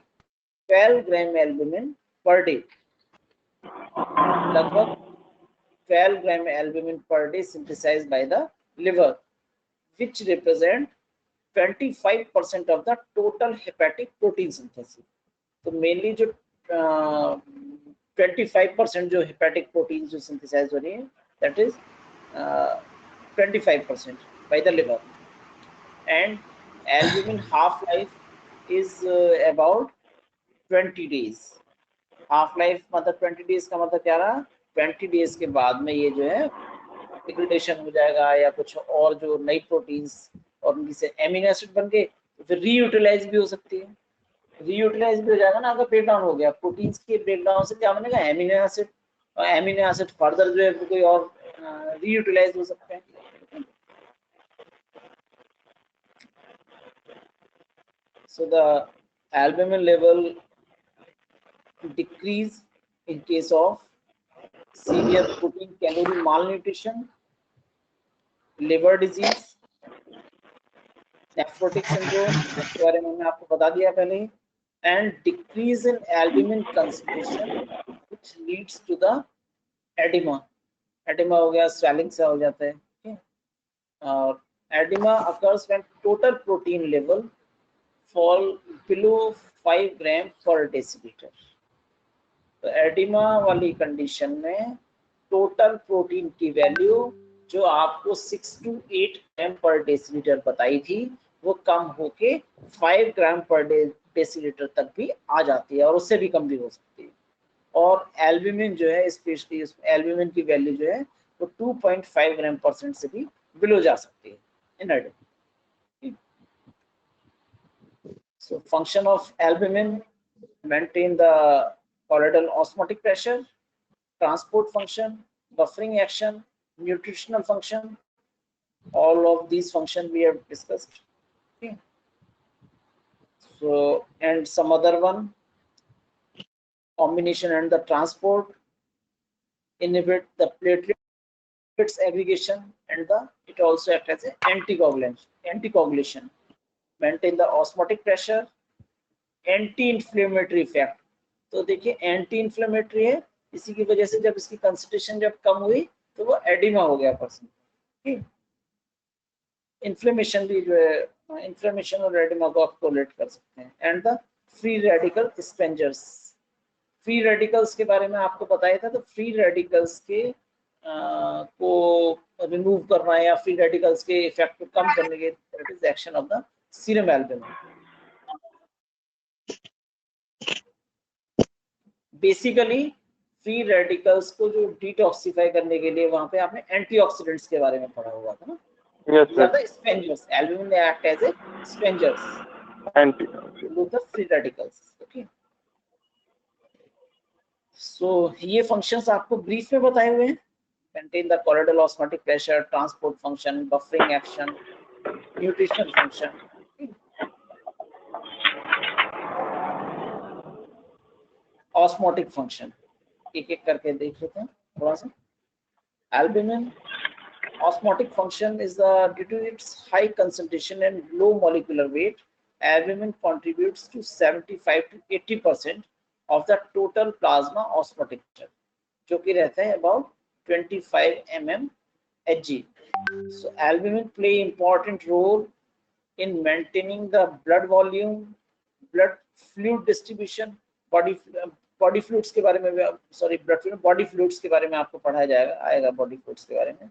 12 gram albumin per day। लगभग 12 gram albumin per day synthesized by the liver, which represent 25% of the total hepatic protein synthesis। तो mainly जो 25% जो hepatic proteins जो synthesize हो रही है, that is 25% by the liver, and albumin half life is about 20 days. Half life मतलब 20 days का मतलब क्या रहा, 20 डेज के बाद में ये जो है डिग्रेडेशन हो जाएगा या कुछ और जो नई प्रोटीन्स और उनकी से एमिनो एसिड बन के तो फिर रीयूटिलाइज भी हो सकती है, रीयूटिलाइज भी हो जाएगा ना। अगर ब्रेक डाउन हो गया प्रोटीन्स के ब्रेक डाउन से क्या बनेगा, एमिनो एसिड, और एमिनो एसिड फर्दर जो है कोई और रीयूटिलाइज हो सकते हैं। So the albumin level decrease in case of severe protein calorie malnutrition, liver disease, nephrotic syndrome जिसके बारे में मैंने आपको बता दिया पहले, and decrease in albumin concentration which leads to the edema. edema हो गया, swelling से हो जाता है, ठीक है? और edema occurs when total protein level fall below 5 ग्राम पर डेसीलीटर। तो एडिमा वाली कंडीशन में टोटल प्रोटीन की वैल्यू जो आपको 6 to 8 ग्राम पर डेसीलीटर बताई थी वो कम होके 5 ग्राम पर डेसीलीटर तक भी आ जाती है और उससे भी कम भी हो सकती है। और एल्ब्यूमिन जो है, स्पेशली एल्ब्यूमिन की वैल्यू जो है वो 2.5 ग्राम % से भी बिलो जा सकती है इन oedema. So function of albumin: maintain the colloidal osmotic pressure, transport function, buffering action, nutritional function. All of these functions we have discussed. Okay. So and some other one, combination and the transport, inhibit the platelets aggregation, and it also acts as an anticoagulation. Maintain the osmotic pressure, anti-inflammatory effect. तो देखिए anti inflammatory है, इसी की वजह से जब इसकी concentration जब कम हुई तो वो एडिमा हो गया पर्सन। ठीक, इन्फ्लेमेशन भी जो है, इन्फ्लेमेशन और एडिमा को आप कोरिलेट कर सकते हैं। And the free radical scavengers, free radicals के बारे में आपको बताया था। तो फ्री रेडिकल्स के को रिमूव करना या फ्री रेडिकल्स के इफेक्ट को कम करने के that is action of the serum albumin. Basically free radicals को जो डिटॉक्सिफाई करने के लिए वहां पे आपने एंटीऑक्सीडेंट्स के बारे में पढ़ा हुआ था ना। Yes, sir. The spongers, albumin act as a spongers with the free radicals. Okay. So ये functions आपको brief में बताए हुए हैं। Maintain the colloidal osmotic pressure, transport function, buffering action, nutritional function. Osmotic function एक एक करके देख लेते हैं थोड़ा सा। Albumin osmotic function is due to its high concentration and low molecular weight. Albumin contributes to 75 to 80% of the total plasma osmotic pressure, जो कि रहता है about 25 mmHg. So albumin play important role in maintaining the blood volume, blood fluid distribution, body fluids के बारे में, sorry blood fluid, body fluids के बारे में आपको पढ़ाया आएगा body fluids के बारे में।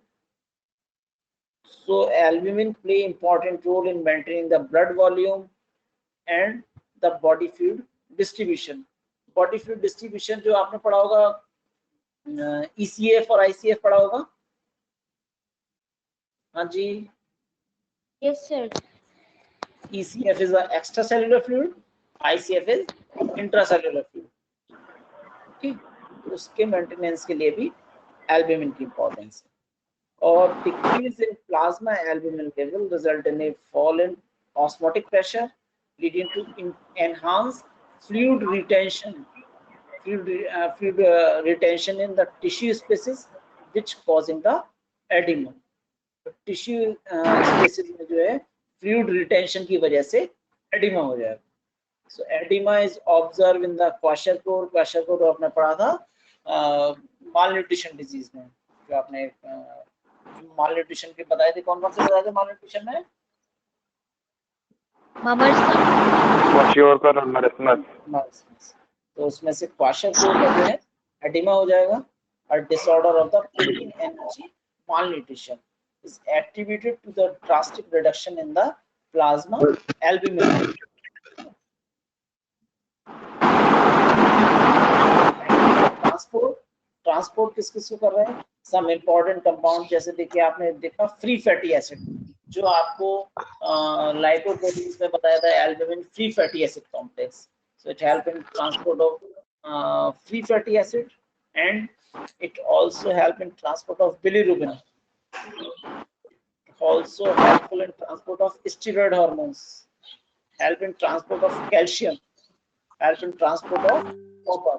So albumin play important role in maintaining the blood volume and the body fluid distribution. Body fluid distribution जो आपने पढ़ा होगा ECF और ICF पढ़ा होगा। हाँ जी। Yes, sir. ECF is the extracellular fluid, ICF is intracellular fluid. ठीक, उसके मेंटेनेंस के लिए भी एल्ब्यूमिन की इंपॉर्टेंस है। और decrease in plasma albumin level result in a fall in osmotic pressure, leading to enhanced fluid retention in the tissue spaces, which causing the edema. Tissue spaces में जो है फ्लूइड रिटेंशन की वजह से oedema हो जाएगा। So oedema is observe in the kwashiorkor. Kwashiorkor आपने पढ़ा था मालन्यूट्रिशन डिजीज में, जो आपने मालन्यूट्रिशन के बताए थे। कौन कौन से बताए थे मालन्यूट्रिशन में? तो उसमें से क्वाशरकोर का जो है एडिमा हो जाएगा और disorder of the protein energy malnutrition is attributed to the drastic reduction in the plasma albumin. Transport किस किस को कर रहे हैं? सम इम्पोर्टेंट कंपाउंड, जैसे देखिए आपने देखा फ्री फैटी एसिड, जो आपको लाइपोप्रोटीन्स में बताया था albumin free fatty acid complex. So it help in transport of free fatty acid and it also help in transport of bilirubin, also helpful in transport of steroid hormones, help in transport of calcium, help in transport of copper.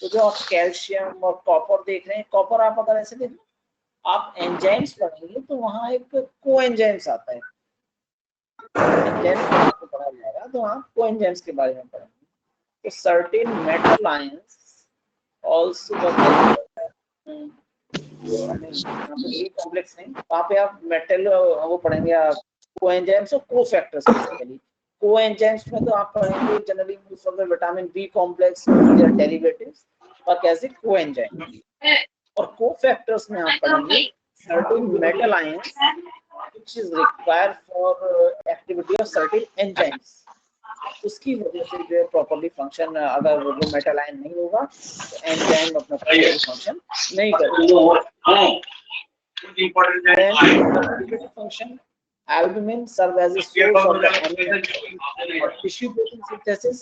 तो जो आप calcium और copper देख रहे हैं, copper आप अगर ऐसे देखें, आप एंजाइम्स पढ़ेंगे तो वहां एक को एंजाइम्स आता है, एंजाइम्स आपको पढ़ा जाएगा तो आप को एंजाइम्स के बारे में पढ़ेंगे. तो certain metal ions also complex नहीं, वहाँ पे आप मेटल वो पढ़ेंगे आप कोएंजाइम्स और कोफैक्टर्स. बेसिकली कोएंजाइम्स में तो आप पढ़ेंगे generally use of the vitamin B complex या डेरिवेटिव्स और कैसे कोएंजाइम, और कोफैक्टर्स में आप पढ़ेंगे certain metal ions which is required for activity of certain enzymes. उसकी वजह से जो है प्रॉपर्ली फंक्शन, अगर वो मेटल आयन नहीं होगा तो एंजाइम अपना फंक्शन नहीं करेगा. Function albumin serve as a source of the amino or tissue protein synthesis.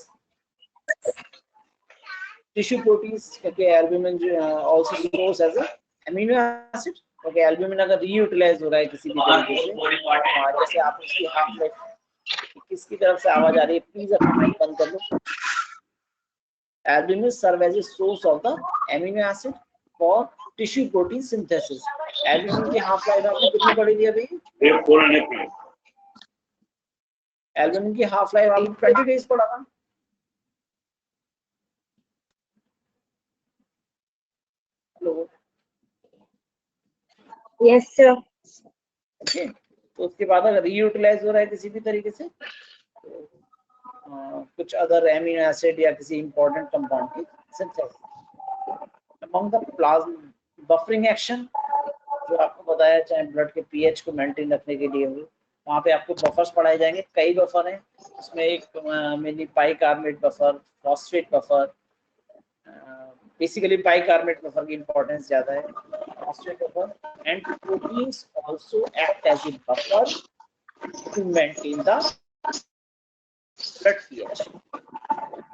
Tissue proteins के albumin also source as a amino acid. Okay, albumin अगर reutilize हो रहा है किसी भी तरीके से, जैसे आप उसकी हाफ लाइफ, किसकी तरफ से आवाज आ रही है, प्लीज अपना माइक बंद कर लो. Albumin serve as a source of the amino acid for tissue protein synthesis. Albumin की हाफ लाइफ आपने कितनी पढ़ी थी अभी? Albumin की हाफ लाइफ आपने 20 डेज पढ़ा था. Hello, Yes, sir. ओके. तो उसके बाद अगर रीयूटिलाइज हो रहा है किसी भी तरीके से तो कुछ अदर एमिनो एसिड या किसी इंपॉर्टेंट कंपाउंड की synthesis. Among the plasma buffering action, जो आपको बताया, चाहे ब्लड के पीएच को मेंटेन रखने के लिए हो, वहाँ पे आपको बफर्स पढ़ाए जाएंगे. कई बफर हैं उसमें, एक mainly bicarbonate buffer, phosphate buffer. Basically bicarbonate buffer की इंपॉर्टेंस ज्यादा है, phosphate buffer. And proteins also act as a buffer to maintain the blood pH.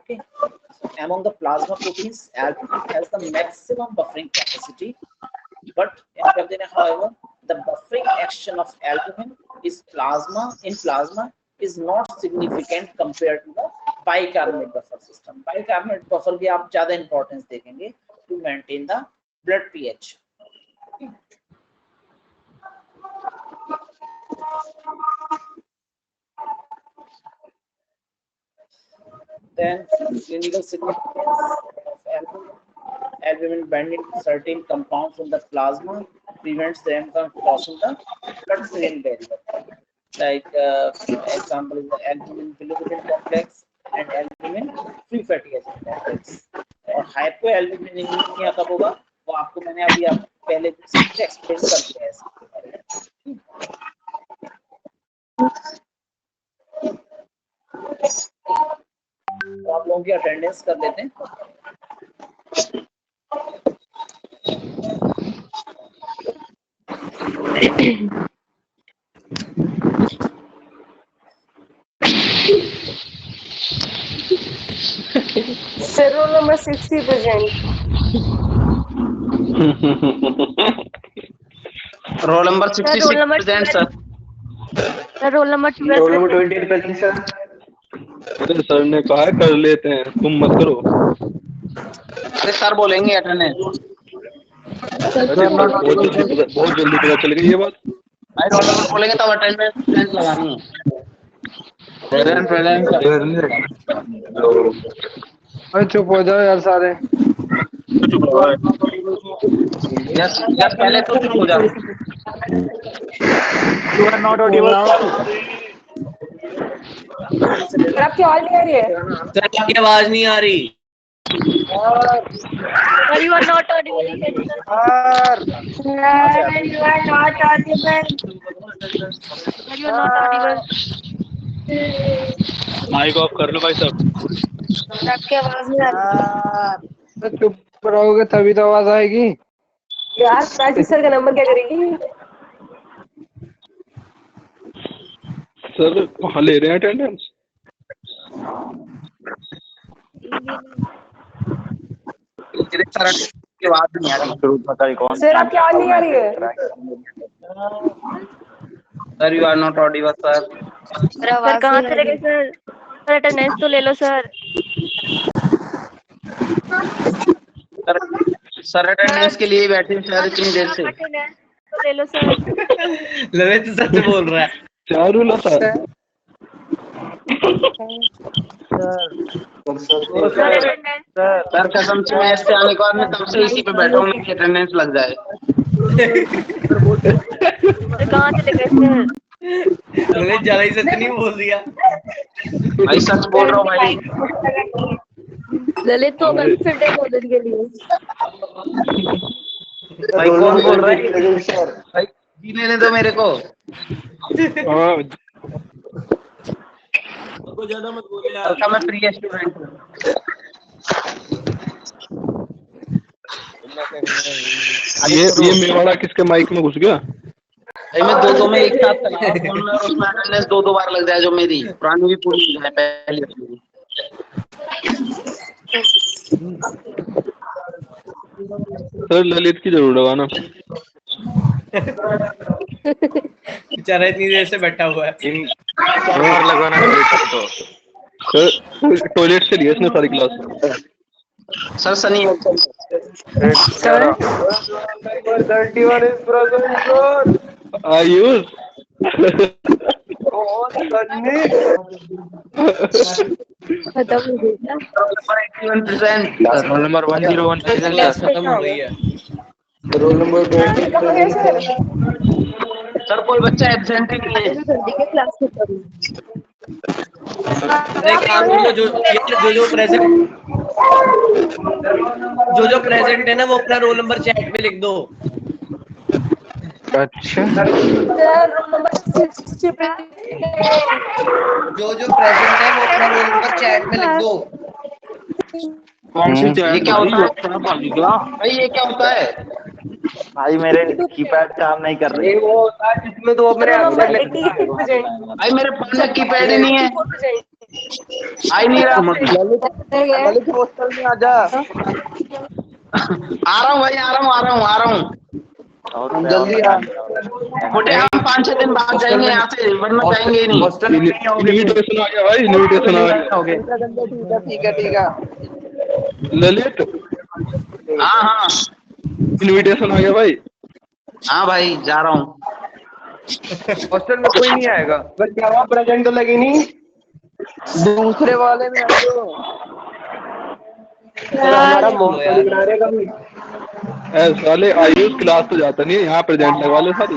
Okay, so among the plasma proteins, albumin has the maximum buffering capacity, but however, the buffering action of albumin is plasma is not significant compared to the bicarbonate buffer system. Bicarbonate buffer की आप ज्यादा importance देखेंगे to maintain the blood pH. Okay. Then clinical significance of albumin. Albumin binding to certain compounds in the plasma prevents them from crossing the blood-brain barrier. Like example is the albumin bilirubin complex and albumin free fatty acid complex. और hypoalbuminemia कब होगा वो आपको मैंने अभी आप पहले explain कर दिया है इसके बारे में. तो आप लोगों की अटेंडेंस कर लेते हैं. Sir, roll number 60 present. Roll number 66 roll number present, sir. Sir, roll number 12. Roll number 20 present, sir. अरे सर ने कहा है कर लेते हैं, तुम मत करो. अरे सर बोलेंगे अटेंडेंस. अरे बहुत जल्दी पता चल गई ये बात. भाई रोल नंबर बोलेंगे तब अटेंडेंस लगानी है. प्रेजेंट अरे चुप हो जाओ यार सारे. यस पहले तो चुप हो जाओ. You are not audible. आपकी आवाज नहीं आ रही है. सर आपकी आवाज नहीं आ रही. Sir, you are not audible again, sir. Sir, You are not audible. Sir, you are not audible. Mic off कर लो भाई साहब। सर आपकी आवाज नहीं आ रही। तो चुप रहोगे तभी तो आवाज आएगी। यार प्राची सर का नंबर क्या करेगी? सर कहाँ ले रहे हैं अटेंडेंस? सर की आवाज नहीं आ रही। पता नहीं कौन सर आपकी आवाज नहीं आ रही है। Sir you are not audible sir. Sir sir कहाँ चले गए सर? सर अटेंडेंस तो ले लो सर। सर अटेंडेंस के लिए बैठे हैं सर इतनी देर से। अटेंडेंस तो ले लो सर। ललित सच बोल रहा है। क्या रूल है सर? सर अटेंडेंस सर कसम से मैं इससे आने के बाद मैं तब से इसी पे बैठा हूँ, मेरी अटेंडेंस लग जाए। सर कहाँ चले गए सर? ललित ज्यादा ही सच नहीं बोल दिया। भाई सच बोल रहा हूँ भाई। ललित तो बेनिफिट है कॉलेज के लिए। भाई कौन बोल रहा है? भाई जीने दे दो मेरे को। हाँ, हल्का मैं फ्री स्टूडेंट हूँ। ये मेवाड़ा किसके माइक में घुस गया? भाई मैं दो में एक साथ चला रहा हूँ फोन में और उसमें अटेंडेंस दो बार लग जाए जो मेरी पुरानी भी पूरी है पहले की। सर ललित की जरूर लगाना। बेचारा इतनी देर से बैठा हुआ है। लगाना तो सर टॉयलेट से लिया इसने सारी class. Sir Sunny sir 31 is present, sir. Ayush खत्म हो गया। 81%। रोल नंबर 101 क्लास खत्म हो गई है। रोल नंबर 20 सर कोई बच्चा एब्सेंट ही नहीं है। जल्दी के क्लास खत्म। अरे एक काम कर लो, जो प्रेजेंट है ना वो अपना रोल नंबर चैट में लिख दो। अच्छा सर रोल नंबर 60 पे जो प्रेजेंट है वो अपना रोल नंबर चैट में लिख दो। कौन सी ये क्या होता है भाई? ये क्या होता है? भाई मेरे कीपैड काम नहीं कर रही। वो होता है जिसमें तो मेरे रोल नंबर आंसर लिख 86%। भाई मेरे फोन में कीपैड ही नहीं है, आ ही नहीं रहा। ललित हॉस्टल में आजा। आ रहा हूँ भाई, आ रहा हूँ। जल्दी आ। बेटे हम 5-6 दिन बाद जाएंगे यहाँ से, वरना जाएंगे ही नहीं। हॉस्टल में नहीं आओगे। इनविटेशन आ गया भाई, इनविटेशन आ गया। ठीक है। ललित हाँ इनविटेशन आ गया भाई। हाँ भाई जा रहा हूँ। हॉस्टल में कोई नहीं आएगा। बस क्या हुआ, प्रेजेंट तो लगी नहीं। दूसरे वाले में आ जाओ। हमारा मौका दिखा रहे कभी। साले आयुष क्लास तो जाता नहीं है, यहाँ प्रेजेंट लगवा लो सारी।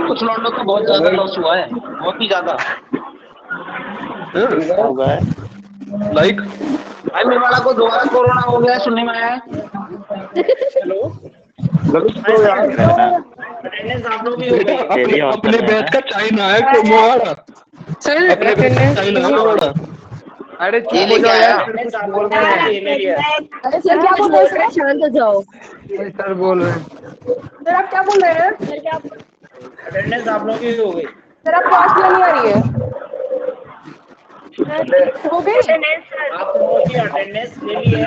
कुछ लौंडों को बहुत ज्यादा लॉस हुआ है, बहुत ही ज्यादा। लाइक भाई मेवाड़ा को दोबारा कोरोना हो गया सुनने में आया है। अपने बैच का चाइना है मेवाड़ा। अपने बैच का चाइना है मेवाड़ा। अरे ये लेके आया। अरे सर क्या बोल रहे हैं? शांत हो जाओ। सर बोल रहे हैं। सर आप क्या बोल रहे हैं? अटेंडेंस आप लोगों की हो गई। सर आपको आवाज क्यों नहीं आ रही है? हो गई? आप लोगों की अटेंडेंस ले ली है।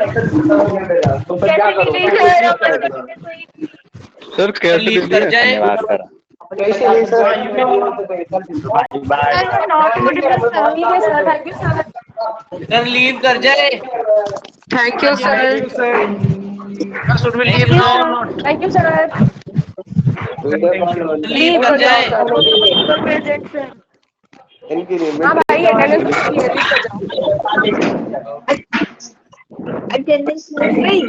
तो फिर क्या करो? सर कैसे लीव ले कर लिया? जाए। कैसे नहीं sir? Thank you sir. Sir leave कर जाए। Thank you sir. Should we leave now or not? Thank you sir. Leave कर जाए। Present sir. इनकी लिमिट हाँ भाई अटेंडेंस क्लियर कर जाओ। अटेंडेंस हो गई।